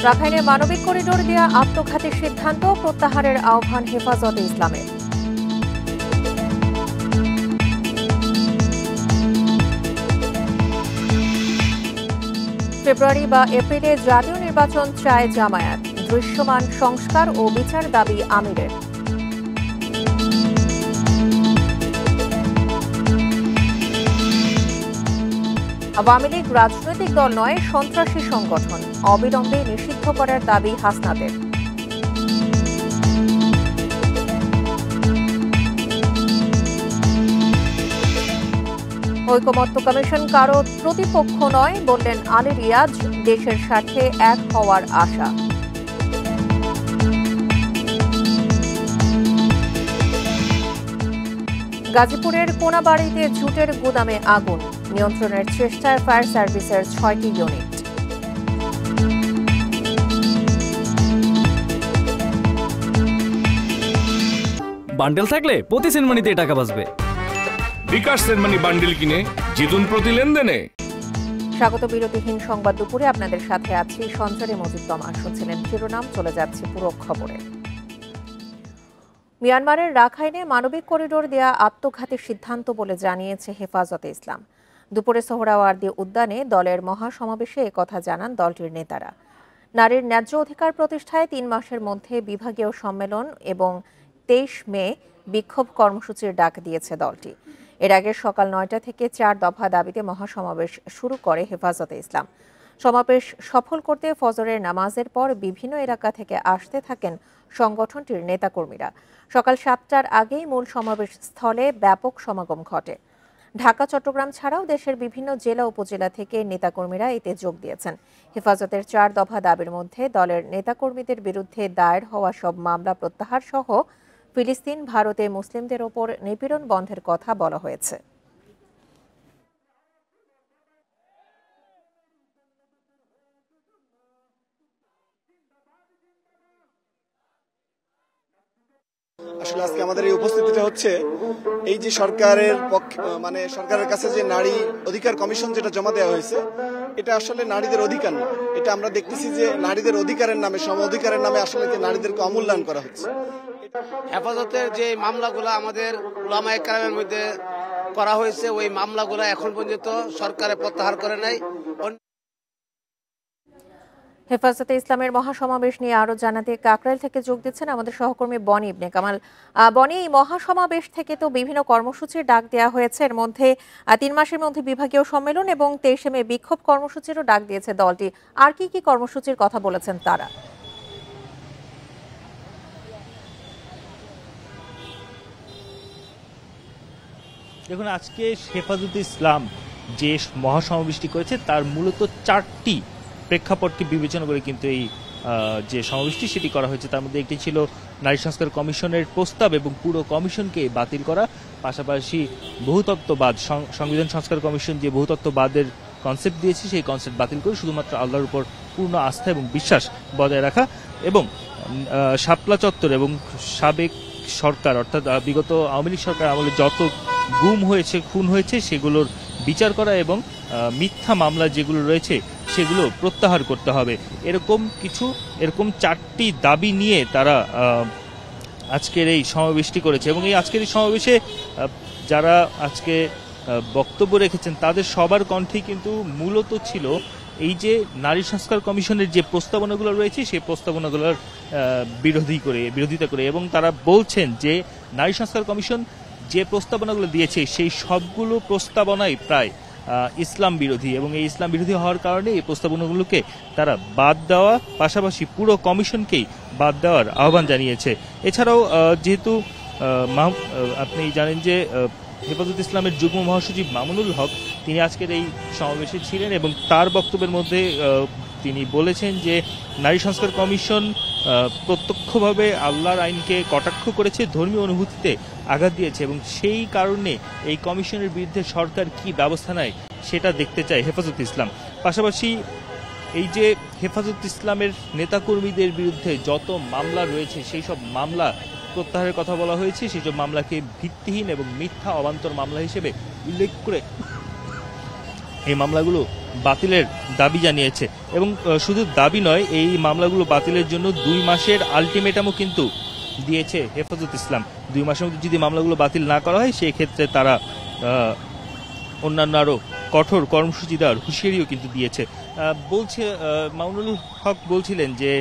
রাখাইনে মানবিক করিডোর দেয়া আত্মঘাতী সিদ্ধান্ত প্রত্যাহারের আহ্বান হেফাজতে ইসলামের। ফেব্রুয়ারি বা এপ্রিলে জাতীয় নির্বাচন চায় জামায়াত, দৃশ্যমান সংস্কার ও বিচার দাবি আমিরের। আওয়ামী লীগ রাজনৈতিক দল নয়, সন্ত্রাসী সংগঠন, অবিলম্বে নিষিদ্ধ করার দাবি হাসনাদের। ঐকমত্য কমিশন কারো প্রতিপক্ষ নয় বললেন আলী রিয়াজ, দেশের স্বার্থে এক হওয়ার আশা। গাজীপুরের কোনাবাড়িতে জুটের গুদামে আগুন, নিয়ন্ত্রণের চেষ্টায় ফায়ার সার্ভিসের ৬টি ইউনিট। বান্ডেল থাকলে প্রতি সেনমানিতে টাকা বাঁচবে। বিকাশ সেনমানি বান্ডেল কিনে জিতুন প্রতি লেনদেনে। স্বাগত বিরতিহীন সংবাদ দুপুরে আপনাদের সাথে আছি সঞ্চারে মজিদতমা। শুনছিলেন শিরোনাম, চলে যাচ্ছে পুরো খবরে। মিয়ানমারের রাখাইনে মানবিক করিডোর দেয়া আত্মঘাতী সিদ্ধান্ত বলে জানিয়েছে হেফাজতে ইসলাম। দুপুরে সোহরাওয়ার্দী উদ্যানে দলের মহাসমাবেশে একথা জানান দলটির নেতারা। নারীর ন্যায্য অধিকার প্রতিষ্ঠায় ৩ মাসের মধ্যে বিভাগীয় সম্মেলন এবং ২৩ মে বিক্ষোভ কর্মসূচির ডাক দিয়েছে দলটি। এর আগে সকাল ৯টা থেকে ৪ দফা দাবিতে মহাসমাবেশ শুরু করে হেফাজতে ইসলাম। সমাবেশ সফল করতে ফজরের নামাজের পর বিভিন্ন এলাকা থেকে আসতে থাকেন সংগঠনটির নেতাকর্মীরা। সকাল ৭টার আগেই মূল সমাবেশ স্থলে ব্যাপক সমাগম ঘটে। ঢাকা, চট্টগ্রাম ছাড়াও দেশের বিভিন্ন জেলা উপজেলা থেকে নেতাকর্মীরা এতে যোগ দিয়েছেন। হেফাজতের ৪ দফা দাবির মধ্যে দলের নেতাকর্মীদের বিরুদ্ধে দায়ের হওয়া সব মামলা প্রত্যাহার সহ ফিলিস্তিন, ভারতে মুসলিমদের ওপর নিপীড়ন বন্ধের কথা বলা হয়েছে। আসলে আজকে আমাদের এই উপস্থিতিটা হচ্ছে এই যে সরকারের সরকারের কাছে যে নারী অধিকার কমিশন যেটা জমা দেওয়া হয়েছে, এটা আসলে নারীদের অধিকার না। এটা আমরা দেখতেছি যে নারীদের অধিকারের নামে, সম অধিকারের নামে আসলে যে নারীদেরকে অমূল্যায়ন করা হচ্ছে। হেফাজতের যে মামলাগুলো আমাদের উলামায়ে কেরামের মধ্যে করা হয়েছে, ওই মামলাগুলো এখন পর্যন্ত সরকারে প্রত্যাহার করে নাই। হেফাজতে ইসলামের মহাসমাবেশ নিয়ে আরো জানাতে কাকরাইল থেকে যোগ দিচ্ছেন আমাদের সহকর্মী বনি ইবনে কামাল। বনি, এই মহাসমাবেশ থেকে তো বিভিন্ন কর্মসূচির ডাক দেওয়া হয়েছে, এর মধ্যে ৩ মাসের মধ্যে বিভাগীয় সম্মেলন এবং ২৩ মে বিক্ষোভ কর্মসূচিরও ডাক দিয়েছে দলটি। আর কি কি কর্মসূচির কথা বলেছেন তারা? দেখুন, আজকে হেফাজতে ইসলাম যে মহাসমাবেশটি করেছে তার মূলত 4টি প্রেক্ষাপটকে বিবেচনা করে কিন্তু এই যে সমাবেশটি সেটি করা হয়েছে। তার মধ্যে একটি ছিল নারী সংস্কার কমিশনের প্রস্তাব এবং পুরো কমিশনকে বাতিল করা, পাশাপাশি বহুতত্ত্ববাদ, সংবিধান সংস্কার কমিশন যে বহুতত্ত্ববাদের কনসেপ্ট দিয়েছে সেই কনসেপ্ট বাতিল করে শুধুমাত্র আল্লাহর উপর পূর্ণ আস্থা এবং বিশ্বাস বজায় রাখা, এবং শাপলা চত্বর এবং সাবেক সরকার অর্থাৎ বিগত আওয়ামী লীগ সরকার আমলে যত গুম হয়েছে, খুন হয়েছে সেগুলোর বিচার করা এবং মিথ্যা মামলা যেগুলো রয়েছে সেগুলো প্রত্যাহার করতে হবে। এরকম 4টি দাবি নিয়ে তারা আজকের এই সমাবেশটি করেছে। এবং এই আজকের এই সমাবেশে যারা আজকে বক্তব্য রেখেছেন তাদের সবার কণ্ঠেই কিন্তু মূলত ছিল এই যে নারী সংস্কার কমিশনের যে প্রস্তাবনাগুলো রয়েছে সেই প্রস্তাবনাগুলোর বিরোধিতা করে, এবং তারা বলছেন যে নারী সংস্কার কমিশন যে প্রস্তাবনাগুলো দিয়েছে সেই সবগুলো প্রস্তাবনাই প্রায় ইসলাম বিরোধী, এবং এই ইসলাম বিরোধী হওয়ার কারণে এই প্রস্তাবনাগুলোকে তারা বাদ দেওয়া, পাশাপাশি পুরো কমিশনকেই বাদ দেওয়ার আহ্বান জানিয়েছে। এছাড়াও যেহেতু আপনি জানেন যে হেফাজতে ইসলামের যুগ্ম মহাসচিব মামুনুল হক তিনি আজকের এই সমাবেশে ছিলেন, এবং তার বক্তব্যের মধ্যে তিনি বলেছেন যে নারী সংস্কার কমিশন প্রত্যক্ষভাবে আল্লাহর আইনকে কটাক্ষ করেছে, ধর্মীয় অনুভূতিতে আঘাত দিয়েছে, এবং সেই কারণে এই কমিশনের বিরুদ্ধে সরকার কি ব্যবস্থা নেয় সেটা দেখতে চায় হেফাজতে ইসলাম। পাশাপাশি এই যে হেফাজতে ইসলামের নেতাকর্মীদের বিরুদ্ধে যত মামলা রয়েছে সেই সব মামলা প্রত্যাহারের কথা বলা হয়েছে, সেই সব মামলাকে ভিত্তিহীন এবং মিথ্যা অবান্তর মামলা হিসেবে উল্লেখ করে এই মামলাগুলো বাতিলের দাবি জানিয়েছে এবং শুধু দাবি নয়, এই মামলাগুলো বাতিলের জন্য 2 মাসের আলটিমেটামও কিন্তু দিয়েছে হেফাজত ইসলাম। 2 মাসের মধ্যে যদি মামলাগুলো বাতিল না করা হয় সেই ক্ষেত্রে তারা অন্যান্য আরো কঠোর কর্মসূচি দেওয়ার হুঁশিয়ারিও কিন্তু দিয়েছে। বলছে মামুনুল হক বলছিলেন যে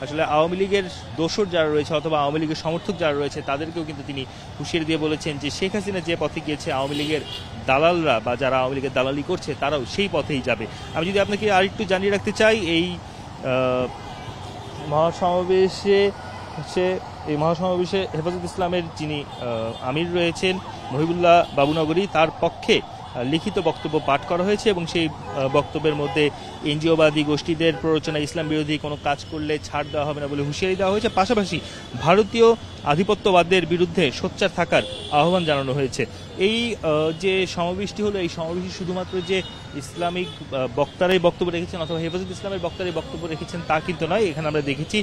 আসলে আওয়ামী লীগের দোসর যারা রয়েছে অথবা আওয়ামী লীগের সমর্থক যারা রয়েছে তাদেরকেও কিন্তু তিনি হুঁশিয়ারি দিয়ে বলেছেন যে শেখ হাসিনা যে পথে গিয়েছে আওয়ামী লীগের দালালরা বা যারা আওয়ামী লীগের দালালি করছে তারাও সেই পথেই যাবে। আমি যদি আপনাকে আরেকটু জানিয়ে রাখতে চাই, এই মহাসমাবেশে হেফাজত ইসলামের যিনি আমির রয়েছেন মহিবুল্লাহ বাবুনগরী, তার পক্ষে লিখিত বক্তব্য পাঠ করা হয়েছে এবং সেই বক্তব্যের মধ্যে এনজিওবাদী গোষ্ঠীদের প্ররোচনা, ইসলাম বিরোধী কোনো কাজ করলে ছাড় দেওয়া হবে না বলে হুঁশিয়ারি দেওয়া হয়েছে। পাশাপাশি ভারতীয় আধিপত্যবাদের বিরুদ্ধে সোচ্চার থাকার আহ্বান জানানো হয়েছে। এই যে সমাবেশটি হলো, এই সমাবেশে শুধুমাত্র যে ইসলামিক বক্তারাই বক্তব্য রেখেছেন অথবা হেফাজত ইসলামের বক্তারাই বক্তব্য রেখেছেন তা কিন্তু নয়। এখানে আমরা দেখেছি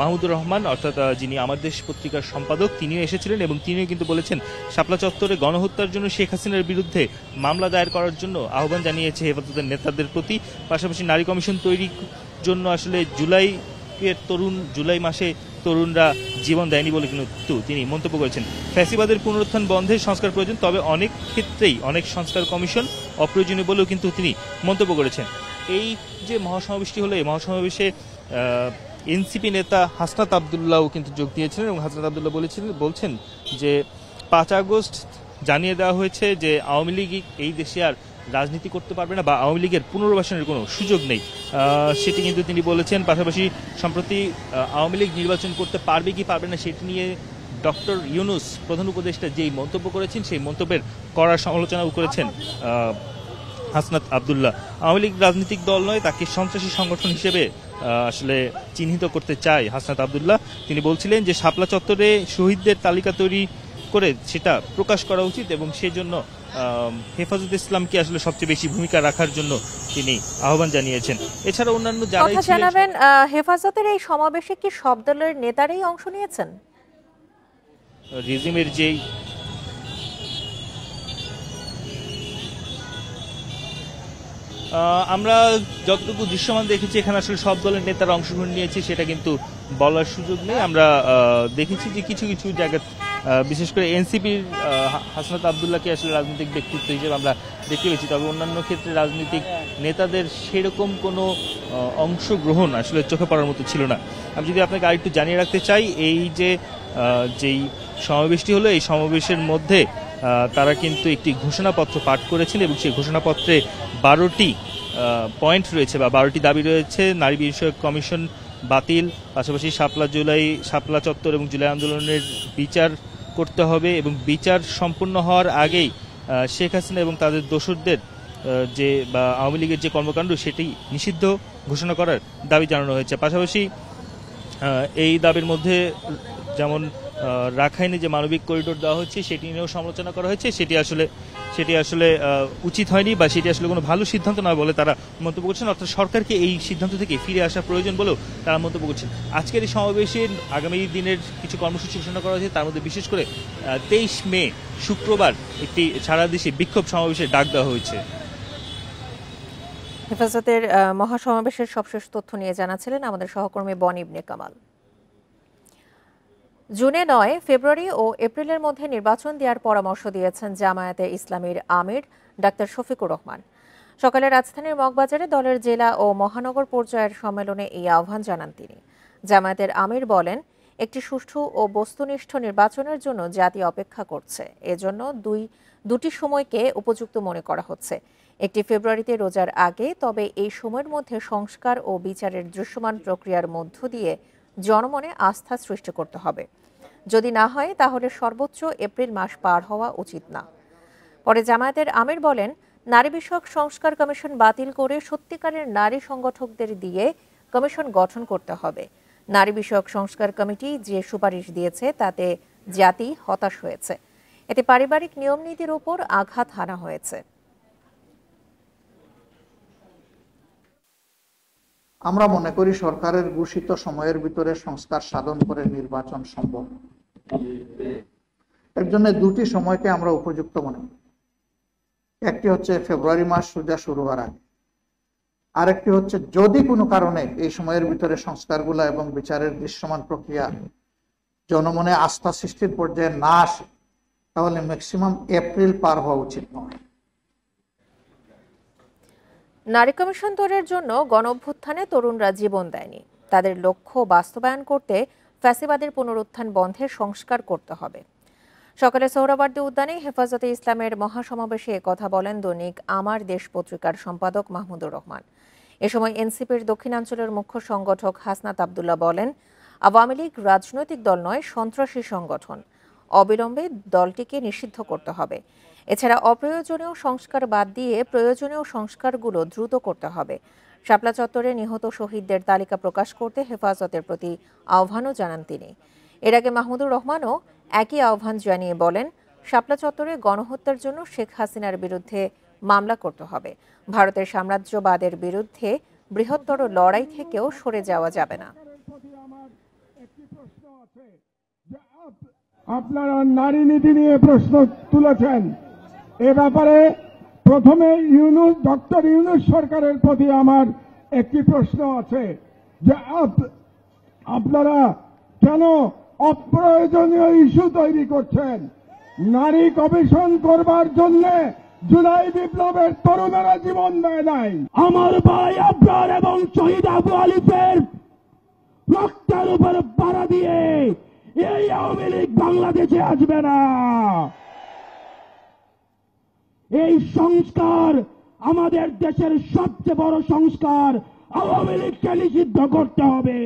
মাহমুদুর রহমান অর্থাৎ যিনি আমার দেশ পত্রিকার সম্পাদক, তিনিও এসেছিলেন এবং তিনিও কিন্তু বলেছেন শাপলা চত্বরে গণহত্যার জন্য শেখ হাসিনার বিরুদ্ধে মামলা দায়ের করার জন্য আহ্বান জানিয়েছে হেফাজতের নেতাদের প্রতি। পাশাপাশি নারী কমিশন তৈরির জন্য আসলে জুলাই মাসে তরুণরা জীবন দেয়নি বলে কিন্তু তিনি মন্তব্য করেছেন। ফ্যাসিবাদের পুনরুত্থান বন্ধে সংস্কার প্রয়োজন, তবে অনেক ক্ষেত্রেই অনেক সংস্কার কমিশন অপ্রয়োজনীয় বলেও কিন্তু তিনি মন্তব্য করেছেন। এই যে মহাসমাবেশটি হলো, এই মহাসমাবেশে এনসিপি নেতা হাসনাত আবদুল্লাহও কিন্তু যোগ দিয়েছিলেন এবং হাসনাত আবদুল্লাহ বলছেন যে 5 আগস্ট জানিয়ে দেওয়া হয়েছে যে আওয়ামী লীগ এই দেশে আর রাজনীতি করতে পারবে না বা আওয়ামী লীগের পুনর্বাসনের কোনো সুযোগ নেই, সেটি কিন্তু তিনি বলেছেন। পাশাপাশি সম্প্রতি আওয়ামী লীগ নির্বাচন করতে পারবে কি পারবে না সেটি নিয়ে ডক্টর ইউনূস প্রধান উপদেষ্টা যেই মন্তব্য করেছেন সেই মন্তব্যের কড়া সমালোচনাও করেছেন হাসনাত আবদুল্লাহ। আওয়ামী লীগ রাজনৈতিক দল নয়, তাকে সন্ত্রাসী সংগঠন হিসেবে আসলে চিহ্নিত করতে চায় হাসনাত আবদুল্লাহ। তিনি বলছিলেন যে শাপলা চত্বরে শহীদদের তালিকা তৈরি করে সেটা প্রকাশ করা উচিত এবং সেজন্য হেফাজত ইসলামকে আসলে সবচেয়ে বেশি ভূমিকা রাখার জন্য তিনি আহ্বান জানিয়েছেন। এছাড়া অন্যান্য যারা জানাবেন, হেফাজতের এই সমাবেশে কি সব দলের নেতারাই অংশ নিয়েছেন? রিজিমের যেই আমরা যতটুকু দৃশ্যমান দেখেছি এখানে আসলে সব দলের নেতারা অংশগ্রহণ নিয়েছে সেটা কিন্তু বলার সুযোগ নেই। আমরা দেখেছি যে কিছু কিছু জায়গায় বিশেষ করে এনসিপির হাসনাত আবদুল্লাহকে আসলে রাজনৈতিক ব্যক্তিত্ব হিসেবে আমরা দেখতে পেয়েছি, তবে অন্যান্য ক্ষেত্রে রাজনৈতিক নেতাদের সেরকম কোনো অংশগ্রহণ আসলে চোখে পড়ার মতো ছিল না। আমি যদি আপনাকে আরেকটু জানিয়ে রাখতে চাই, এই যে যেই সমাবেশটি হলো এই সমাবেশের মধ্যে তারা কিন্তু একটি ঘোষণাপত্র পাঠ করেছেন এবং সেই ঘোষণাপত্রে 12টি পয়েন্ট রয়েছে বা 12টি দাবি রয়েছে। নারী বিষয়ক কমিশন বাতিল, পাশাপাশি শাপলা চত্বর এবং জুলাই আন্দোলনের বিচার করতে হবে এবং বিচার সম্পূর্ণ হওয়ার আগেই শেখ হাসিনা এবং তাদের দোসরদের যে বা আওয়ামী লীগের যে কর্মকাণ্ড সেটি নিষিদ্ধ ঘোষণা করার দাবি জানানো হয়েছে। পাশাপাশি এই দাবির মধ্যে যেমন রাখাইনে যে মানবিক করিডোর দেওয়া হচ্ছে সেটি নিয়েও সমালোচনা করা হয়েছে, সেটি আসলে উচিত হয়নি বা সেটি আসলে কোনো ভালো সিদ্ধান্ত নয় বলে তারা মন্তব্য করছেন। অর্থাৎ সরকারকে এই সিদ্ধান্ত থেকে ফিরে আসা প্রয়োজন বলেও তারা মন্তব্য করছেন। আজকের এই সমাবেশে আগামী দিনের কিছু কর্মসূচি ঘোষণা করা হয়েছে, তার মধ্যে বিশেষ করে 23 মে শুক্রবার একটি সারা দেশে বিক্ষোভ সমাবেশের ডাক দেওয়া হয়েছে। হেফাজতের মহাসমাবেশের সবশেষ তথ্য নিয়ে জানাচ্ছিলেন আমাদের সহকর্মী বন ইবনে কামাল। জুনে নয়, ফেব্রুয়ারি ও এপ্রিলের মধ্যে নির্বাচন দেওয়ার পরামর্শ দিয়েছেন জামায়াতে ইসলামীর আমির ডাক্তার শফিকুর রহমান। সকালে রাজধানীর মগবাজারে দলের জেলা ও মহানগর পর্যায়ের সম্মেলনে এই আহ্বান জানান তিনি। জামায়াতের আমির বলেন, একটি সুষ্ঠু ও বস্তুনিষ্ঠ নির্বাচনের জন্য জাতি অপেক্ষা করছে, এজন্য দুটি সময়কে উপযুক্ত মনে করা হচ্ছে। একটি ফেব্রুয়ারিতে রোজার আগে, তবে এই সময়ের মধ্যে সংস্কার ও বিচারের দৃশ্যমান প্রক্রিয়ার মধ্য দিয়ে জনমনে আস্থা সৃষ্টি করতে হবে। যদি না হয় তাহলে সর্বোচ্চ এপ্রিল মাস পার হওয়া উচিত না। পরে জামায়াতের আমির বলেন, নারী বিষয়ক সংস্কার কমিশন বাতিল করে সত্যিকারের নারী সংগঠকদের দিয়ে কমিশন গঠন করতে হবে। নারী বিষয়ক সংস্কার কমিটি যে সুপারিশ দিয়েছে তাতে জাতি হতাশ হয়েছে, এতে পারিবারিক নিয়মনীতির উপর আঘাত হানা হয়েছে। আমরা মনে করি সরকারের ঘোষিত সময়ের ভিতরে সংস্কার সাধন করে নির্বাচন সম্ভব। এর জন্য দুটি সময়কে আমরা উপযুক্ত মনে করি। একটি হচ্ছে ফেব্রুয়ারি মাস সোজা শুরু হওয়ার আগে, আরেকটি হচ্ছে যদি কোনো কারণে এই সময়ের ভিতরে সংস্কারগুলো এবং বিচারের দৃশ্যমান প্রক্রিয়া জনমনে আস্থা সৃষ্টির পর্যায়ে না আসে, তাহলে ম্যাক্সিমাম এপ্রিল পার হওয়া উচিত নয়। নারী কমিশন তৈরির জন্য গণঅভ্যুত্থানে তরুণরা জীবন দেয়নি। তাদের লক্ষ্য বাস্তবায়ন করতে ফ্যাসিবাদের পুনরুত্থান বন্ধে সংস্কার করতে হবে। সকালে সোহরাওয়ার্দী উদ্যানে হেফাজতে ইসলামের মহাসমাবেশে কথা বলেন দৈনিক আমার দেশ পত্রিকার সম্পাদক মাহমুদুর রহমান। এ সময় এনসিপির দক্ষিণাঞ্চলের মুখ্য সংগঠক হাসনাত আবদুল্লাহ বলেন, আওয়ামী লীগ রাজনৈতিক দল নয়, সন্ত্রাসী সংগঠন। অবিলম্বে দলটিকে নিষিদ্ধ করতে হবে। এছাড়া অপ্রয়োজনীয় সংস্কার বাদ দিয়ে প্রয়োজনীয় সংস্কারগুলো দ্রুত করতে হবে। শাপলা চত্বরে নিহত শহীদদের তালিকা প্রকাশ করতে হেফাজতের প্রতি আহ্বানও জানান তিনি। এর আগে মাহমুদুর রহমানও একই আহ্বান জানিয়ে বলেন, শাপলা চত্বরে গণহত্যার জন্য শেখ হাসিনার বিরুদ্ধে মামলা করতে হবে। ভারতের সাম্রাজ্যবাদের বিরুদ্ধে বৃহত্তর লড়াই থেকেও সরে যাওয়া যাবে না। আপনারা নারী নীতি নিয়ে প্রশ্ন তুলেছেন। এ ব্যাপারে প্রথমে ডক্টর ইউনূস সরকারের প্রতি আমার একটি প্রশ্ন আছে যে আপনারা কেন অপ্রয়োজনীয় ইস্যু তৈরি করছেন? নারী কমিশন করবার জন্য জুলাই বিপ্লবের তরুণেরা জীবন দেয় নাই। আমার ভাই আবরার এবং শহীদ আবু আলিফের রক্তের উপর পাড়া দিয়ে এই আওয়ামী লীগ বাংলাদেশে আসবে না। এই সংস্কার আমাদের দেশের সবচেয়ে বড় সংস্কার। আওয়ামী লীগকে নিষিদ্ধ করতে হবে।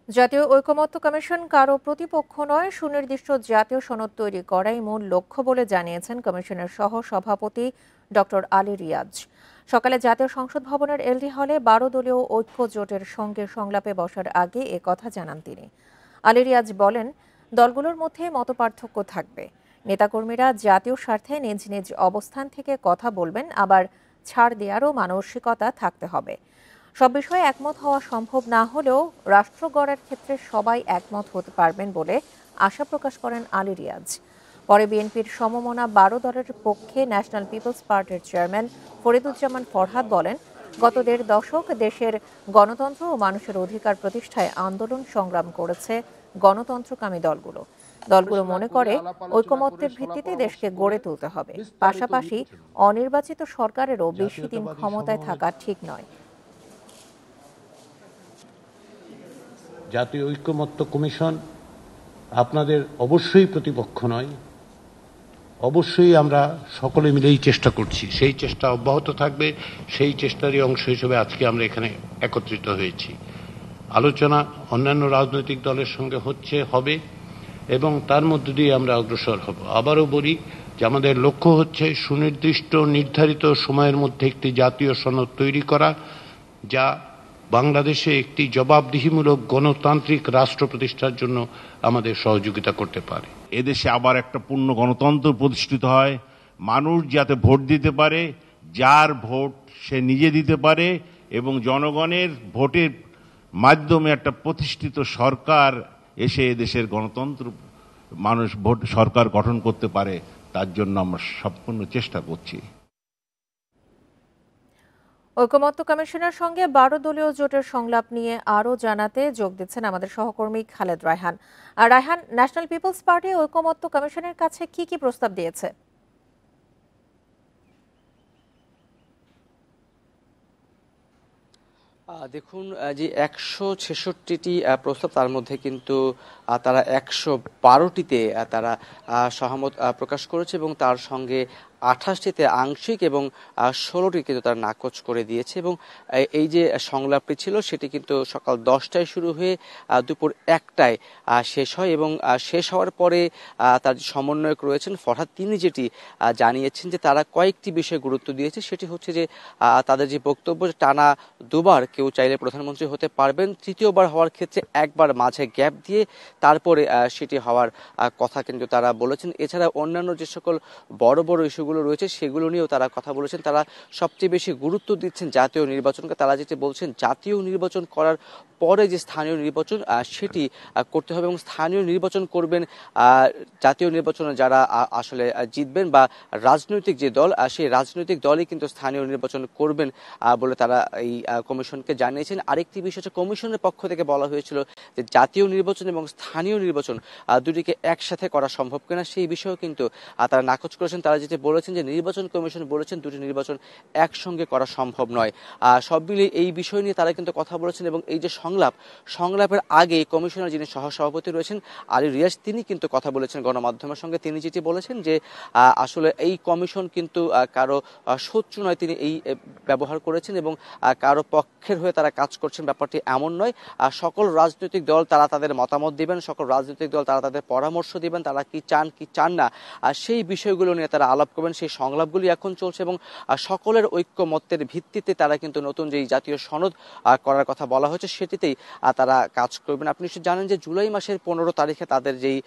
জাতীয় ঐকমত্য কমিশন কারো প্রতিপক্ষ নয়, সুনির্দিষ্ট জাতীয় সনদ তৈরি করাই মূল লক্ষ্য বলে জানিয়েছেন কমিশনের সহ সভাপতি ডক্টর আলী রিয়াজ। সকালে জাতীয় সংসদ ভবনের এলডি হলে 12 দলীয় ঐক্য জোটের সঙ্গে সংলাপে বসার আগে এ কথা জানান তিনি। আলী রিয়াজ বলেন, দলগুলোর মধ্যে মতপার্থক্য থাকবে। নেতাকর্মীরা জাতীয় স্বার্থে নিজ নিজ অবস্থান থেকে কথা বলবেন, আবার ছাড় দেওয়ারও মানসিকতা থাকতে হবে। সব বিষয়ে একমত হওয়া সম্ভব না হলেও রাষ্ট্র গড়ার ক্ষেত্রে সবাই একমত হতে পারবেন বলে আশা প্রকাশ করেন আলী রিয়াজ। পরে বিএনপির সমমনা 12 দলের পক্ষে ন্যাশনাল পিপলস পার্টির চেয়ারম্যান ফরিদুজ্জামান ফরহাদ বলেন, গত 1.5 দশক দেশের গণতন্ত্র ও মানুষের অধিকার প্রতিষ্ঠায় আন্দোলন সংগ্রাম করেছে গণতন্ত্রকামী দলগুলো মনে করে ঐকমত্যের ভিত্তিতে দেশকে গড়ে তুলতে হবে। পাশাপাশি অনির্বাচিত সরকারেরও বেশি দিন ক্ষমতায় থাকা ঠিক নয়। জাতীয় ঐকমত্য কমিশন আপনাদের অবশ্যই প্রতিপক্ষ নয়। অবশ্যই আমরা সকলে মিলেই চেষ্টা করছি, সেই চেষ্টা অব্যাহত থাকবে। সেই চেষ্টারই অংশ হিসেবে আজকে আমরা এখানে একত্রিত হয়েছি। আলোচনা অন্যান্য রাজনৈতিক দলের সঙ্গে হবে এবং তার মধ্য দিয়ে আমরা অগ্রসর হব। আবারও বলি যে আমাদের লক্ষ্য হচ্ছে সুনির্দিষ্ট নির্ধারিত সময়ের মধ্যে একটি জাতীয় সনদ তৈরি করা, যা বাংলাদেশে একটি জবাবদিহিমূলক গণতান্ত্রিক রাষ্ট্র প্রতিষ্ঠার জন্য আমাদের সহযোগিতা করতে পারে। এদেশে আবার একটা পূর্ণ গণতন্ত্র প্রতিষ্ঠিত হয়, মানুষ যাতে ভোট দিতে পারে, যার ভোট সে নিজে দিতে পারে এবং জনগণের ভোটের মাধ্যমে একটা প্রতিষ্ঠিত সরকার এসে এদেশের গণতন্ত্র মানুষ ভোট সরকার গঠন করতে পারে, তার জন্য আমরা সম্পূর্ণ চেষ্টা করছি। ঐকমত্য কমিশনের সঙ্গে 12 দলীয় জোটের সংলাপ নিয়ে আরও জানাতে যোগ দিচ্ছেন আমাদের সহকর্মী খালেদ রায়হান। আর রায়হান, ন্যাশনাল পিপলস পার্টি ঐকমত্য কমিশনের কাছে কি কি প্রস্তাব দিয়েছে? দেখুন, যে 166টি প্রস্তাব, তার মধ্যে কিন্তু তারা 112টিতে তারা সহমত প্রকাশ করেছে এবং তার সঙ্গে 28টিতে আংশিক এবং 16টি কিন্তু তারা নাকচ করে দিয়েছে। এবং এই যে সংলাপটি ছিল সেটি কিন্তু সকাল 10টায় শুরু হয়ে দুপুর 1টায় শেষ হয় এবং শেষ হওয়ার পরে তার যে সমন্বয়ক রয়েছেন ফরহাদ, তিনি যেটি জানিয়েছেন যে তারা কয়েকটি বিষয়ে গুরুত্ব দিয়েছে। সেটি হচ্ছে যে তাদের যে বক্তব্য, টানা দুবার কেউ চাইলে প্রধানমন্ত্রী হতে পারবেন, তৃতীয়বার হওয়ার ক্ষেত্রে একবার মাঝে গ্যাপ দিয়ে তারপরে সেটি হওয়ার কথা কিন্তু তারা বলেছেন। এছাড়া অন্যান্য যে সকল বড় বড় ইস্যুগুলো বিষয়গুলো রয়েছে সেগুলো নিয়েও তারা কথা বলেছেন। তারা সবচেয়ে বেশি গুরুত্ব দিচ্ছেন জাতীয় নির্বাচনকে। তারা যেটি বলছেন, জাতীয় নির্বাচন করার পরে যে স্থানীয় নির্বাচন সেটি করতে হবে এবং স্থানীয় নির্বাচন করবেন জাতীয় নির্বাচনে যারা আসলে জিতবেন বা রাজনৈতিক যে দল সেই রাজনৈতিক দলই কিন্তু স্থানীয় নির্বাচন করবেন বলে তারা এই কমিশনকে জানিয়েছেন। আরেকটি বিষয় হচ্ছে, কমিশনের পক্ষ থেকে বলা হয়েছিল যে জাতীয় নির্বাচন এবং স্থানীয় নির্বাচন দুটিকে একসাথে করা সম্ভব কিনা, সেই বিষয়েও কিন্তু তারা নাকচ করেছেন। তারা যেটি বলেছেন যে নির্বাচন কমিশন বলেছেন দুটি নির্বাচন একসঙ্গে করা সম্ভব নয়। সব মিলিয়ে এই বিষয় নিয়ে তারা কিন্তু কথা বলেছেন এবং এই যে সংলাপের আগে কমিশনের যিনি সহসভাপতি রয়েছেন আলী রিয়াজ, তিনি কিন্তু কথা বলেছেন গণমাধ্যমের সঙ্গে। তিনি যেটি বলেছেন যে আসলে এই কমিশন কিন্তু কারো শত্রু নয়, তিনি এই ব্যবহার করেছেন এবং কারো পক্ষের হয়ে তারা কাজ করছেন, ব্যাপারটি এমন নয়। সকল রাজনৈতিক দল তারা তাদের মতামত দিবেন, সকল রাজনৈতিক দল তারা তাদের পরামর্শ দিবেন, তারা কি চান কি চান না সেই বিষয়গুলো নিয়ে তারা আলাপ করবেন। সেই সংলাপগুলি এখন চলছে এবং সকলের ঐক্যমত্যের ভিত্তিতে তারা কিন্তু নতুন যেই জাতীয় সনদ করার কথা বলা হয়েছে সেটিতেই তারা কাজ করবেন। আপনি নিশ্চয়ই জানেন যে জুলাই মাসের 15 তারিখে তাদের যেই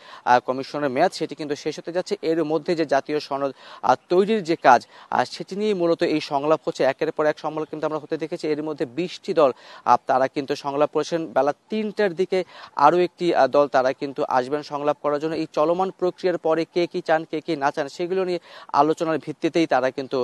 কমিশনের মেয়াদ সেটি কিন্তু শেষ হতে যাচ্ছে। এর মধ্যে যে জাতীয় সনদ তৈরির যে কাজ সেটি নিয়ে মূলত এই সংলাপ হচ্ছে। একের পর এক সংলাপ কিন্তু আমরা হতে দেখেছি। এর মধ্যে 20টি দল তারা কিন্তু সংলাপ করেছেন। বেলা 3টার দিকে আরও একটি দল তারা কিন্তু আসবেন সংলাপ করার জন্য। এই চলমান প্রক্রিয়ার পরে কে কি চান কে কি না চান সেগুলো নিয়ে আলোচনার ভিত্তিতেই তারা কিন্তু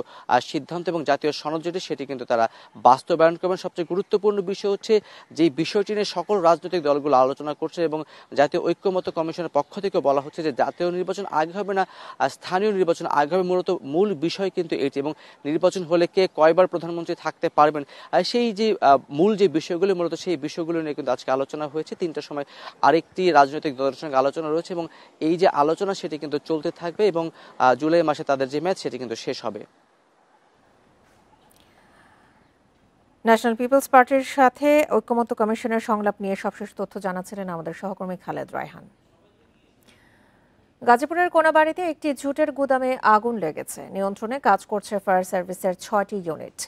সিদ্ধান্ত এবং জাতীয় সনদ যেটি সেটি কিন্তু তারা বাস্তবায়ন করবেন। সবচেয়ে গুরুত্বপূর্ণ বিষয় হচ্ছে যে বিষয়টি নিয়ে সকল রাজনৈতিক দলগুলো আলোচনা করছে এবং জাতীয় ঐক্যমত্য কমিশনের পক্ষ থেকে বলা হচ্ছে যে জাতীয় নির্বাচন আগে হবে না, স্থানীয় নির্বাচন আগে হবে। মূলত মূল বিষয় কিন্তু এটি এবং নির্বাচন হলে কে কয়বার প্রধানমন্ত্রী থাকতে পারবেন সেই যে মূল যে বিষয়গুলো মূলত সেই বিষয়গুলো নিয়ে কিন্তু আজকে আলোচনা হয়েছে। 3টার সময় আরেকটি রাজনৈতিক দলের সঙ্গে আলোচনা রয়েছে এবং এই যে আলোচনা সেটি কিন্তু চলতে থাকবে এবং জুলাই মাসে তাদের যে ম্যাচ সেটি কিন্তু শেষ হবে। ন্যাশনাল পিপলস পার্টির সাথে ঐক্যমত্য কমিশনের সংলাপ নিয়ে সবশেষ তথ্য জানাচ্ছিলেন আমাদের সহকর্মী খালেদ রায়হান। গাজীপুরের কোনাবাড়িতে একটি জুটের গুদামে আগুন লেগেছে। নিয়ন্ত্রণে কাজ করছে ফায়ার সার্ভিসের 6টি ইউনিট।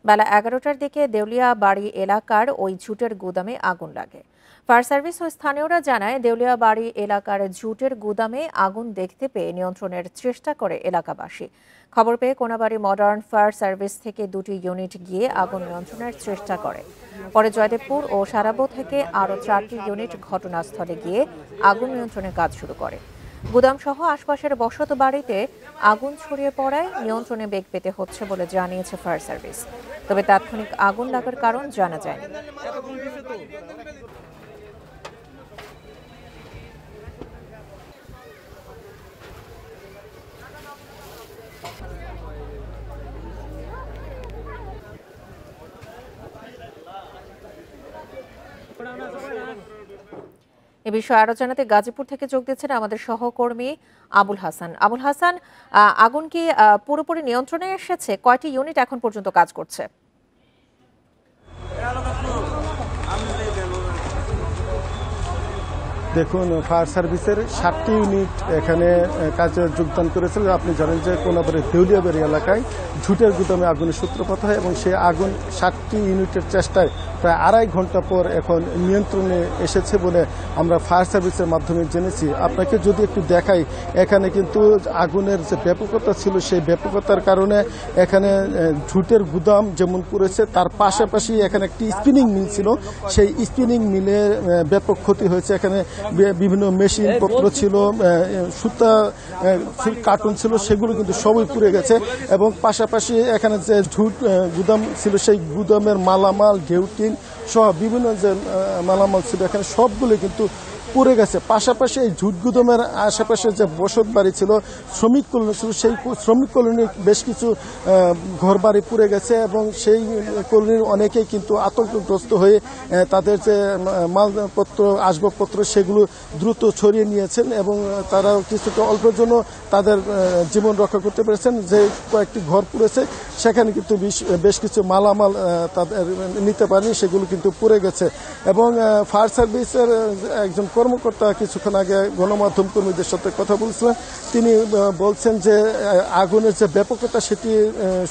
বেলা 11টার দিকে দেউলিয়া বাড়ি এলাকার ওই জুটের গুদামে আগুন লাগে। ফায়ার সার্ভিস ও স্থানীয়রা জানায়, দেউলিয়া বাড়ি এলাকার জুটের গুদামে আগুন দেখতে পেয়ে নিয়ন্ত্রণের চেষ্টা করে এলাকাবাসী। খবর পেয়ে কোনাবাড়ি মডার্ন ফায়ার সার্ভিস থেকে 2টি ইউনিট গিয়ে আগুন নিয়ন্ত্রণের চেষ্টা করে। পরে জয়দেবপুর ও সারাবো থেকে আরও 4টি ইউনিট ঘটনাস্থলে গিয়ে আগুন নিয়ন্ত্রণের কাজ শুরু করে। গুদাম সহ আশপাশের বসত বাড়িতে আগুন ছড়িয়ে পড়ায় নিয়ন্ত্রণে বেগ পেতে হচ্ছে বলে জানিয়েছে ফায়ার সার্ভিস। তবে তাৎক্ষণিক আগুন লাগার কারণ জানা যায়নি। এ বিষয়ে আরো জানাতে গাজীপুর থেকে যোগ দিচ্ছেন আমাদের সহকর্মী আবুল হাসান। আবুল হাসান, আগুন কি পুরোপুরি নিয়ন্ত্রণে এসেছে? কয়টি ইউনিট এখন পর্যন্ত কাজ করছে? দেখুন, ফায়ার সার্ভিসের 7টি ইউনিট এখানে কাজে যোগদান করেছিল। আপনি জানেন যে কোনাবাড়ি দেউলিয়াবাড়ি এলাকায় ঝুটের গুদামে আগুনের সূত্রপাত হয় এবং সেই আগুন 7টি ইউনিটের চেষ্টায় প্রায় 2.5 ঘন্টা পর এখন নিয়ন্ত্রণে এসেছে বলে আমরা ফায়ার সার্ভিসের মাধ্যমে জেনেছি। আপনাকে যদি একটু দেখাই, এখানে কিন্তু আগুনের যে ব্যাপকতা ছিল সেই ব্যাপকতার কারণে এখানে ঝুটের গুদাম যেমন করেছে তার পাশাপাশি এখানে একটি স্পিনিং মিল ছিল, সেই স্পিনিং মিলের ব্যাপক ক্ষতি হয়েছে। এখানে বিভিন্ন মেশিন পত্র ছিল, সুতা কার্টুন ছিল, সেগুলো কিন্তু সবই পুড়ে গেছে এবং পাশাপাশি এখানে যে ঝুট গুদাম ছিল সেই গুদামের মালামাল ঢেউটিন সহ বিভিন্ন যে মালামাল ছিল এখানে সবগুলো কিন্তু পুড়ে গেছে। পাশাপাশি এই ঝুট গুদামের আশেপাশে যে বসত বাড়ি ছিল, শ্রমিক কলোনি ছিল, সেই শ্রমিক কলোনির বেশ কিছু ঘর বাড়ি পুড়ে গেছে এবং সেই কলোনির অনেকেই কিন্তু আতঙ্কগ্রস্ত হয়ে তাদের যে মালপত্র আসবাবপত্র সেগুলো দ্রুত ছড়িয়ে নিয়েছেন এবং তারা কিছুটা অল্পের জন্য তাদের জীবন রক্ষা করতে পেরেছেন। যে কয়েকটি ঘর পুড়েছে সেখানে কিন্তু বেশ কিছু মালামাল তাদের নিতে পারেনি, সেগুলো কিন্তু পুড়ে গেছে। এবং ফায়ার সার্ভিসের একজন কর্মকর্তা কিছুক্ষণ আগে গণমাধ্যম কর্মীদের সাথে কথা বলছিলেন। তিনি বলছেন যে আগুনের যে ব্যাপকতা সেটি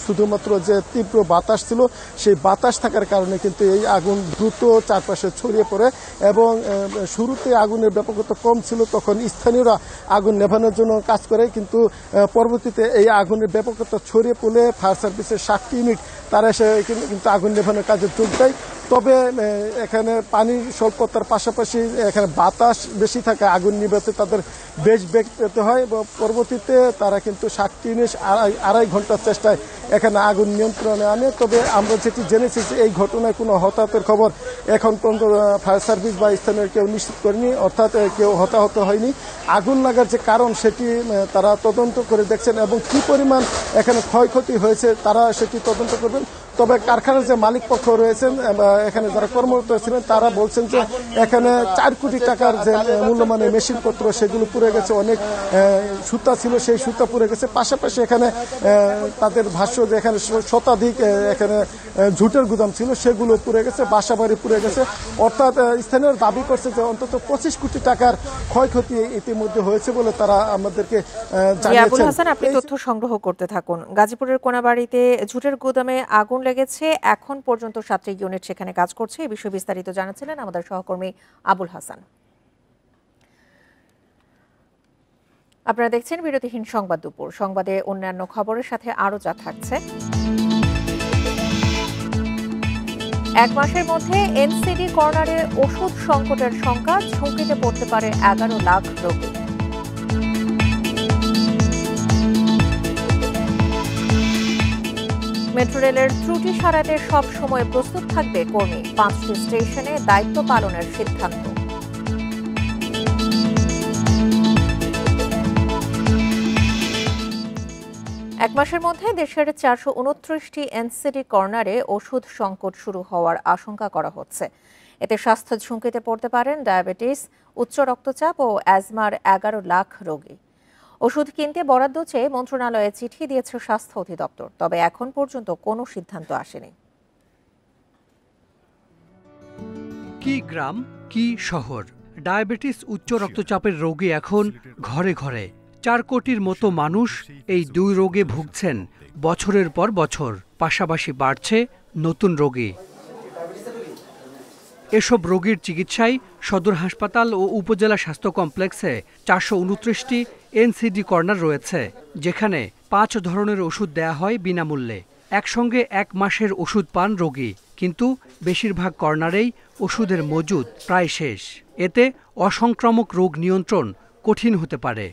শুধুমাত্র যে তীব্র বাতাস ছিল, সেই বাতাস থাকার কারণে কিন্তু এই আগুন দ্রুত চারপাশে ছড়িয়ে পড়ে। এবং শুরুতে আগুনের ব্যাপকতা কম ছিল, তখন স্থানীয়রা আগুন নেভানোর জন্য কাজ করে, কিন্তু পরবর্তীতে এই আগুনের ব্যাপকতা ছড়িয়ে পড়লে ফায়ার সার্ভিসের 7টি ইউনিট তারা এসে কিন্তু আগুন নেভানোর কাজে যোগ দেয়। তবে এখানে পানির স্বল্পতার পাশাপাশি এখানে বাতাস বেশি থাকে, আগুন নিভাতে তাদের বেশ বেগ পেতে হয়। পরবর্তীতে তারা কিন্তু 7টি ইউনিট আড়াই ঘন্টার চেষ্টায় এখানে আগুন নিয়ন্ত্রণে আনে। তবে আমরা যেটি জেনেছি যে এই ঘটনায় কোনো হতাহতের খবর এখন পর্যন্ত ফায়ার সার্ভিস বা স্থানীয় কেউ নিশ্চিত করেনি, অর্থাৎ কেউ হতাহত হয়নি। আগুন লাগার যে কারণ সেটি তারা তদন্ত করে দেখছেন এবং কি পরিমাণ এখানে ক্ষয়ক্ষতি হয়েছে তারা সেটি তদন্ত করবেন। তবে কারখানার যে মালিক পক্ষ রয়েছেন, এখানে যারা কর্মরত ছিলেন, তারা বলছেন যে এখানে 4 কোটি টাকার যে মূল্যমানের মেশিনপত্র সেগুলো পুড়ে গেছে, অনেক সুতা ছিল সেই সুতা পুড়ে গেছে। পাশাপাশি এখানে তাদের ভাষ্য যে এখানে শতাধিক এখানে ঝুটের গুদাম ছিল, সেগুলো পুড়ে গেছে, বাসাবাড়ি পুড়ে গেছে। অর্থাৎ স্থানীয় দাবি করছে যে অন্তত 25 কোটি টাকার ক্ষয়ক্ষতি ইতিমধ্যে হয়েছে বলে তারা আমাদেরকে জানিয়েছেন। আবুল হাসান, আপনি তথ্য সংগ্রহ করতে থাকুন। গাজীপুরের কোনাবাড়িতে ঝুটের গুদামে আগুন লেগেছে, এখন পর্যন্ত 7টি ইউনিট সেখানে কাজ করছে। এই বিষয়ে বিস্তারিত জানাচ্ছিলেন আমাদের সহকর্মী আবুল হাসান। আপনারা দেখছেন বিরতিহীন সংবাদ দুপুর। সংবাদে অন্যান্য খবরের সাথে আরো যা থাকছে। 1 মাসের মধ্যে এনসিডি কর্নারে ওষুধ সংকটের শঙ্কা, ঝুঁকিতে পড়তে পারে 11 লাখ রোগী। মেট্রো রেলের ত্রুটি সারাতে সব সময় প্রস্তুত থাকবে কর্মী, 5টি স্টেশনে দায়িত্ব পালনের সিদ্ধান্ত। এক মাসের মধ্যে দেশের 429টি এনসিডি কর্নারে ওষুধ সংকট শুরু হওয়ার আশঙ্কা করা হচ্ছে। এতে স্বাস্থ্য ঝুঁকিতে পড়তে পারেন ডায়াবেটিস, উচ্চ রক্তচাপ ও অ্যাজমার 11 লাখ রোগী। ওষুধ কিনতে বরাদ্দ চেয়ে মন্ত্রণালয়ে চিঠি দিয়েছে স্বাস্থ্য অধিদপ্তর, তবে এখন পর্যন্ত কোনো সিদ্ধান্ত আসেনি। কি গ্রাম কি শহর, ডায়াবেটিস উচ্চ রক্তচাপের রোগী এখন ঘরে ঘরে। 4 কোটির মতো মানুষ এই 2 রোগে ভুগছেন বছরের পর বছর। পাশাপাশি বাড়ছে নতুন রোগী। এসব রোগীর চিকিৎসায় সদর হাসপাতাল ও উপজেলা স্বাস্থ্য কমপ্লেক্সে 429টি এনসিডি কর্নার রয়েছে, যেখানে 5 ধরনের ওষুধ দেয়া হয় বিনামূল্যে। একসঙ্গে 1 মাসের ওষুধ পান রোগী, কিন্তু বেশিরভাগ কর্নারেই ওষুধের মজুদ প্রায় শেষ। এতে অসংক্রামক রোগ নিয়ন্ত্রণ কঠিন হতে পারে।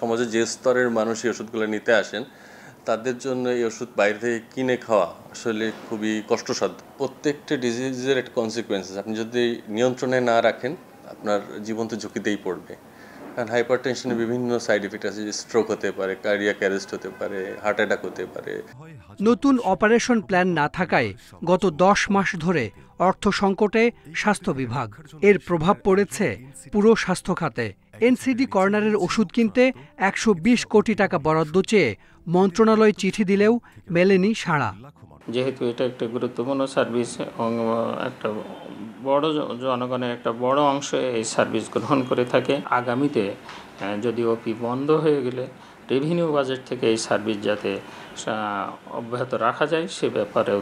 সমাজে যে স্তরের মানুষ এই ওষুধগুলো নিতে আসেন, তাদের জন্য এই ওষুধ বাইরে থেকে কিনে খাওয়া আসলে খুবই কষ্টসাধ্য। প্রত্যেকটা ডিজিজের একটা কনসিকুয়েন্সেস, আপনি যদি নিয়ন্ত্রণে না রাখেন আপনার জীবন তো ঝুঁকিতেই পড়বে। কারণ হাইপার টেনশনের বিভিন্ন সাইড এফেক্ট আছে, স্ট্রোক হতে পারে, কার্ডিয়াক অ্যারেস্ট হতে পারে, হার্ট অ্যাটাক হতে পারে। নতুন অপারেশন প্ল্যান না থাকায় গত 10 মাস ধরে অর্থ সংকটে স্বাস্থ্য বিভাগ। এর প্রভাব পড়েছে পুরো স্বাস্থ্য খাতে। এনসিডি কর্নারের ওষুধ কিনতে 120 কোটি টাকা বরাদ্দ চেয়ে মন্ত্রণালয় চিঠি দিলেও মেলেনি সাড়া। যেহেতু এটা একটা গুরুত্বপূর্ণ সার্ভিস এবং একটা বড় জনগণের একটা বড় অংশ এই সার্ভিস গ্রহণ করে থাকে, আগামীতে যদি ওপি বন্ধ হয়ে গেলে রেভিনিউ বাজেট থেকে এই সার্ভিস যাতে অব্যাহত রাখা যায় সে ব্যাপারেও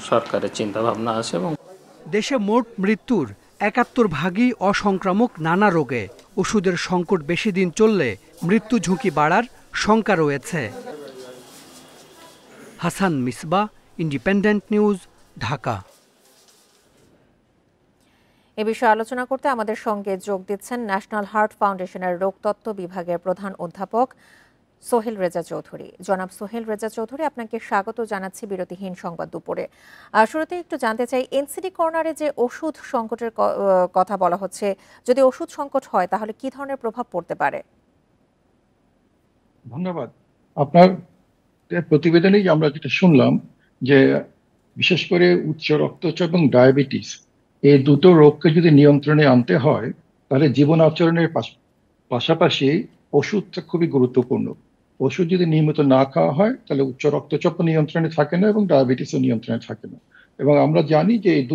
সরকারের চিন্তাভাবনা আছে। এবং দেশে মোট মৃত্যুর 71 ভাগই অসংক্রামক নানা রোগে। ওষুধের সংকট বেশি দিন চললে মৃত্যু ঝুঁকি বাড়ার শঙ্কা রয়েছে। Hasan Misba, Independent News, Dhaka. এ বিষয়ে আলোচনা করতে আমাদের সঙ্গে যোগ দিচ্ছেন ন্যাশনাল হার্ট ফাউন্ডেশনের রোগতত্ত্ব বিভাগের প্রধান অধ্যাপক সোহেল রেজা চৌধুরী। জনাব সোহেল রেজা চৌধুরী, আপনাকে স্বাগত জানাচ্ছি বিরতিহীন সংবাদ দুপুরে। শুরুতে একটু জানতে চাই, এনসিডি কর্নারে যে ওষুধ সংকটের কথা বলা হচ্ছে, যদি ওষুধ সংকট হয় তাহলে কি ধরনের প্রভাব পড়তে পারে? ধন্যবাদ। আপনার প্রতিবেদনেই আমরা যেটা শুনলাম যে বিশেষ করে উচ্চ রক্তচাপ এবং ডায়াবেটিস, এই দুটো রোগকে যদি নিয়ন্ত্রণে আনতে হয় তাহলে জীবন আচরণের পাশাপাশি ওষুধটা খুবই গুরুত্বপূর্ণ। ওষুধ যদি নিয়মিত না খাওয়া হয় তাহলে উচ্চ রক্তচাপ নিয়ন্ত্রণে থাকে না এবং ডায়াবেটিসও নিয়ন্ত্রণে থাকে না। এবং আমরা জানি যে এই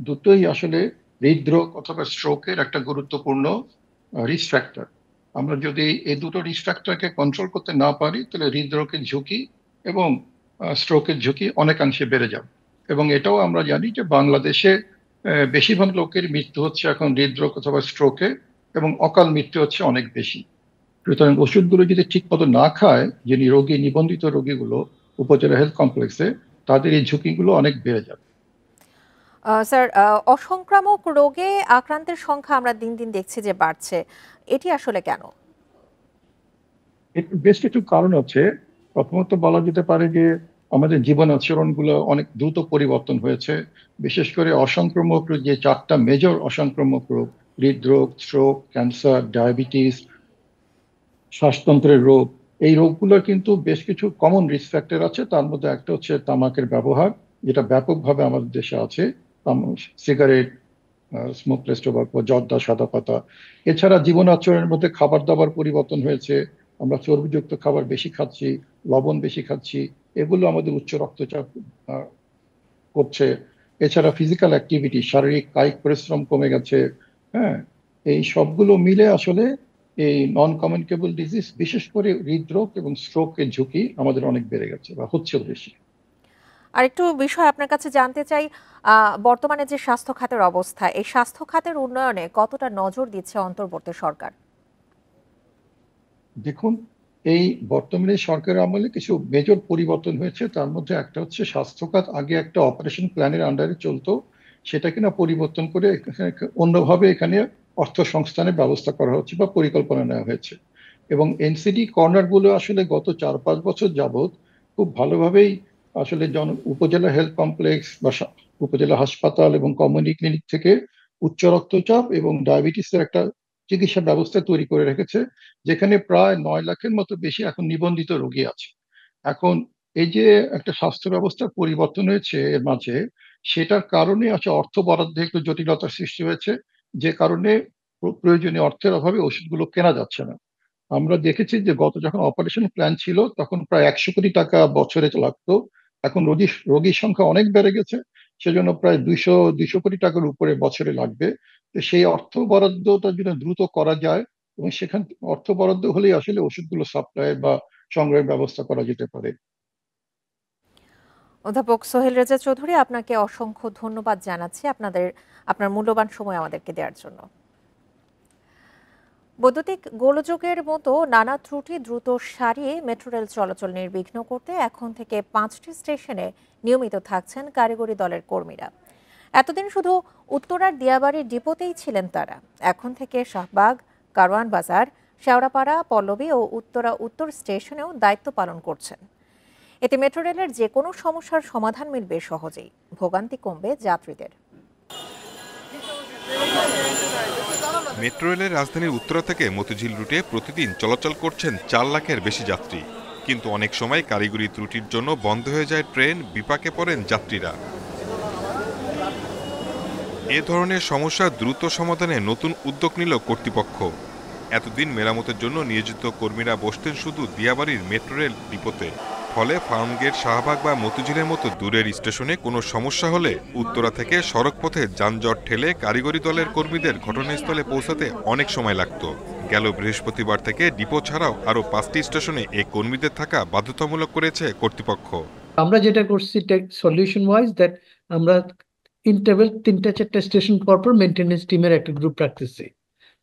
দুটোই আসলে হৃদরোগ অথবা স্ট্রোকের একটা গুরুত্বপূর্ণ রিস্ক ফ্যাক্টর। আমরা যদি এই দুটো রিস্ক ফ্যাক্টরকে কন্ট্রোল করতে না পারি তাহলে হৃদরোগের ঝুঁকি এবং স্ট্রোকের ঝুঁকি অনেকাংশে বেড়ে যাবে। এবং এটাও আমরা জানি যে বাংলাদেশে বেশিরভাগ লোকের মৃত্যু হচ্ছে এখন হৃদরোগ অথবা স্ট্রোকে, এবং অকাল মৃত্যু হচ্ছে অনেক বেশি। সুতরাং ওষুধগুলো যদি ঠিক মতো না খায়, যে রোগী নিবন্ধিত রোগীগুলো উপজেলা হেলথ কমপ্লেক্সে, তাদের এই ঝুঁকিগুলো অনেক বেড়ে যাবে। স্যার, অসংক্রামক রোগে আক্রান্তের সংখ্যা আমরা দিন দিন দেখছি যে বাড়ছে, এটি আসলে কেন? বেশ কিছু কারণ আছে। প্রথমত বলা যেতে পারে যে আমাদের জীবন আচরণগুলো অনেক দ্রুত পরিবর্তন হয়েছে। বিশেষ করে অসংক্রামক যে 4টা মেজর অসংক্রামক রোগ, হৃদরোগ, স্ট্রোক, ক্যান্সার, ডায়াবেটিস, শ্বাসতন্ত্রের রোগ, এই রোগগুলোর কিন্তু বেশ কিছু কমন রিস্ক ফ্যাক্টর আছে। তার মধ্যে একটা হচ্ছে তামাকের ব্যবহার, যেটা ব্যাপকভাবে আমাদের দেশে আছে, সিগারেট, স্মোকলেস টোবাকো, জর্দা, সাদা পাতা। এছাড়া জীবন আচরণের মধ্যে খাবার দাবার পরিবর্তন হয়েছে। আমরা চর্বিযুক্ত খাবার বেশি খাচ্ছি, লবণ বেশি খাচ্ছি, এগুলো আমাদের উচ্চ রক্তচাপ করছে। এছাড়া ফিজিক্যাল অ্যাক্টিভিটি, শারীরিক কায়িক পরিশ্রম কমে গেছে। হ্যাঁ, এই সবগুলো মিলে আসলে এই নন কমিউনিকেবল ডিজিজ, বিশেষ করে হৃদরোগ এবং স্ট্রোকের ঝুঁকি আমাদের অনেক বেড়ে গেছে বা হচ্ছে বেশি। আরেকটু বিষয় আপনার কাছে জানতে চাই, বর্তমানে যে স্বাস্থ্য খাতের অবস্থা, এই স্বাস্থ্য খাতের উন্নয়নে কতটা নজর দিচ্ছে অন্তর্বর্তী সরকার? দেখুন, এই বর্তমানে সরকারের আমলে কিছু মেজর পরিবর্তন হয়েছে। তার মধ্যে একটা হচ্ছে স্বাস্থ্য খাত আগে একটা অপারেশন প্ল্যানের আন্ডারে চলতো, সেটা কিনা পরিবর্তন করে অন্যভাবে এখানে অর্থ সংস্থানের ব্যবস্থা করা হচ্ছে বা পরিকল্পনা নেওয়া হয়েছে। এবং এনসিডি কর্নারগুলো আসলে গত 4-5 বছর যাবৎ খুব ভালোভাবেই আসলে উপজেলা হেলথ কমপ্লেক্স বা উপজেলা হাসপাতাল এবং কমিউনিটি ক্লিনিক থেকে উচ্চ রক্তচাপ এবং ডায়াবেটিসের একটা চিকিৎসা ব্যবস্থা তৈরি করে রেখেছে, যেখানে প্রায় 9 লাখের মতো বেশি এখন নিবন্ধিত রোগী আছে। এখন এই যে একটা স্বাস্থ্য ব্যবস্থার পরিবর্তন হয়েছে এর মাঝে, সেটার কারণে আসলে অর্থ বরাদ্দে একটু জটিলতার সৃষ্টি হয়েছে, যে কারণে প্রয়োজনীয় অর্থের অভাবে ওষুধগুলো কেনা যাচ্ছে না। আমরা দেখেছি যে যখন অপারেশন প্ল্যান ছিল তখন প্রায় 100 কোটি টাকা বছরে লাগতো। এখন রোগীর সংখ্যা অনেক বেড়ে গেছে, সেজন্য প্রায় 200 কোটি টাকার উপরে বছরে লাগবে। তো সেই অর্থ বরাদ্দটা যদি দ্রুত করা যায়, এবং সেখান অর্থ বরাদ্দ হলেই আসলে ওষুধগুলো সাপ্লাই বা সংগ্রহের ব্যবস্থা করা যেতে পারে। অধ্যাপক সোহেল রেজা চৌধুরী, আপনাকে অসংখ্য ধন্যবাদ জানাচ্ছি আপনার মূল্যবান সময় আমাদেরকে দেওয়ার জন্য। বৈদ্যুতিক গোলযোগের মতো নানা ত্রুটি দ্রুত সারিয়ে মেট্রো রেল চলাচল নির্বিঘ্ন করতে এখন থেকে 5টি স্টেশনে নিয়মিত থাকছেন কারিগরি দলের কর্মীরা। এতদিন শুধু উত্তরার দিয়াবাড়ির ডিপোতেই ছিলেন তারা, এখন থেকে শাহবাগ, কারওয়ান বাজার, শেওড়াপাড়া, পল্লবী ও উত্তরা উত্তর স্টেশনেও দায়িত্ব পালন করছেন। এতে মেট্রো রেলের যে কোনো সমস্যার সমাধান মিলবে সহজেই, ভোগান্তি কমবে যাত্রীদের। মেট্রো রেলের রাজধানীর উত্তরা থেকে মতিঝিল রুটে প্রতিদিন চলাচল করছেন 4 লাখের বেশি যাত্রী, কিন্তু অনেক সময় কারিগরি ত্রুটির জন্য বন্ধ হয়ে যায় ট্রেন, বিপাকে পড়েন যাত্রীরা। এ ধরনের সমস্যা দ্রুত সমাধানে নতুন উদ্যোগ নিল কর্তৃপক্ষ। এতদিন মেরামতের জন্য নিয়োজিত কর্মীরা বসতেন শুধু দিয়াবাড়ির মেট্রো রেল ডিপোতে। ফলে ফার্মগেট, শাহবাগ বা মতিঝিলের মতো দূরের স্টেশনে কোনো সমস্যা হলে উত্তরা থেকে সড়ক পথে যানজট ঠেলে কারিগরি দলের কর্মীদের ঘটনাস্থলে পৌঁছাতে অনেক সময় লাগত। গেল বৃহস্পতিবার থেকে ডিপো ছাড়াও আরও 5টি স্টেশনে এই কর্মীদের থাকা বাধ্যতামূলক করেছে কর্তৃপক্ষ। আমরা যেটা করছি সলিউশন ওয়াইজ দ্যাট আমরা ইন্টারভেল 3-4 স্টেশন পরপর মেইনটেনেন্স টিমের একটা গ্রুপ রাখতেছি।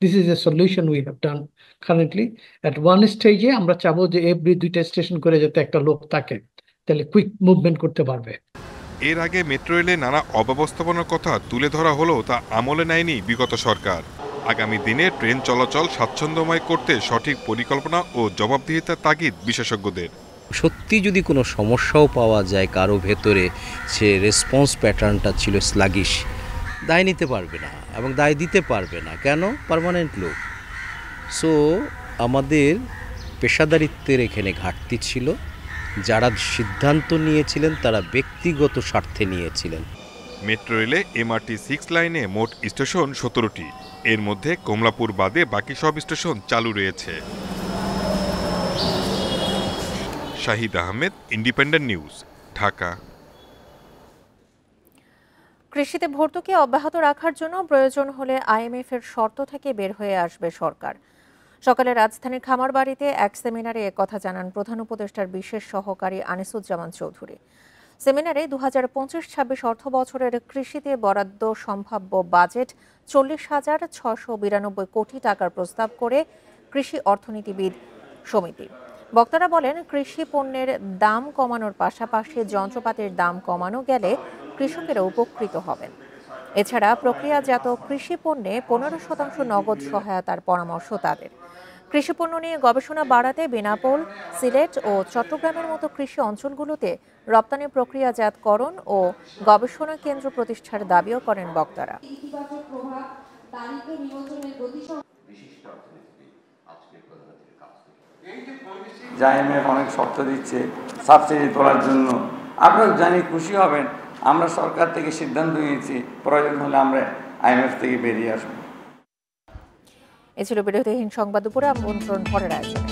This is a solution we have done currently. At one stage আমরা চাবো যে এভরি 2টা স্টেশন করে যাতে একটা লোক থাকে, তাহলে কুইক মুভমেন্ট করতে পারবে। এর আগে মেট্রো রেলে নানা অব্যবস্থাপনার কথা তুলে ধরা হলেও তা আমলে নেয়নি বিগত সরকার। আগামী দিনে ট্রেন চলাচল স্বাচ্ছন্দ্যময় করতে সঠিক পরিকল্পনা ও জবাবদিহিতার তাগিদ বিশেষজ্ঞদের। সত্যি যদি কোনো সমস্যাও পাওয়া যায় কারো ভেতরে, সে রেসপন্স প্যাটার্নটা ছিল স্লাগিশ, দায় নিতে পারবে না এবং দায় দিতে পারবে না, কেন? পার্মানেন্ট লোক। সো আমাদের পেশাদারিত্বের এখানে ঘাটতি ছিল। যারা সিদ্ধান্ত নিয়েছিলেন তারা ব্যক্তিগত স্বার্থে নিয়েছিলেন। মেট্রো রেলে এমআরটি 6 লাইনে মোট স্টেশন 17টি, এর মধ্যে কমলাপুর বাদে বাকি সব স্টেশন চালু রয়েছে। Shahid Ahmed, independent News, Dhaka. কৃষিতে ভর্তুকি অব্যাহত রাখার জন্য প্রয়োজন হলে IMF এর শর্ত থেকে বের হয়ে আসবে সরকার। সকালে রাজধানীর খামারবাড়িতে এক সেমিনারে একথা জানান প্রধান উপদেষ্টার বিশেষ সহকারী আনিসুজ্জামান চৌধুরী। সেমিনারে 2025-26 অর্থ বছরের কৃষিতে বরাদ্দ সম্ভাব্য বাজেট 40,692 কোটি টাকার প্রস্তাব করে কৃষি অর্থনীতিবিদ সমিতি। বক্তারা বলেন, কৃষি পণ্যের দাম কমানোর পাশাপাশি যন্ত্রপাতির দাম কমানো গেলে কৃষকেরা উপকৃত হবেন। এছাড়া প্রক্রিয়াজাত কৃষি পণ্যে 15% নগদ সহায়তার পরামর্শ তাদের। কৃষি পণ্য নিয়ে গবেষণা বাড়াতে বেনাপোল, সিলেট ও চট্টগ্রামের মতো কৃষি অঞ্চলগুলোতে রপ্তানি প্রক্রিয়াজাতকরণ ও গবেষণা কেন্দ্র প্রতিষ্ঠার দাবিও করেন বক্তারা। IMF অনেক শর্ত দিচ্ছে সাবসিডি তোলার জন্য, আপনারা জানি খুশি হবেন। আমরা সরকার থেকে সিদ্ধান্ত নিয়েছি প্রয়োজন হলে আমরা IMF থেকে বেরিয়ে আসবো। এ ছিল বিরতিহীন সংবাদ দুপুরে আমন্ত্রণ পরের আয়োজনে।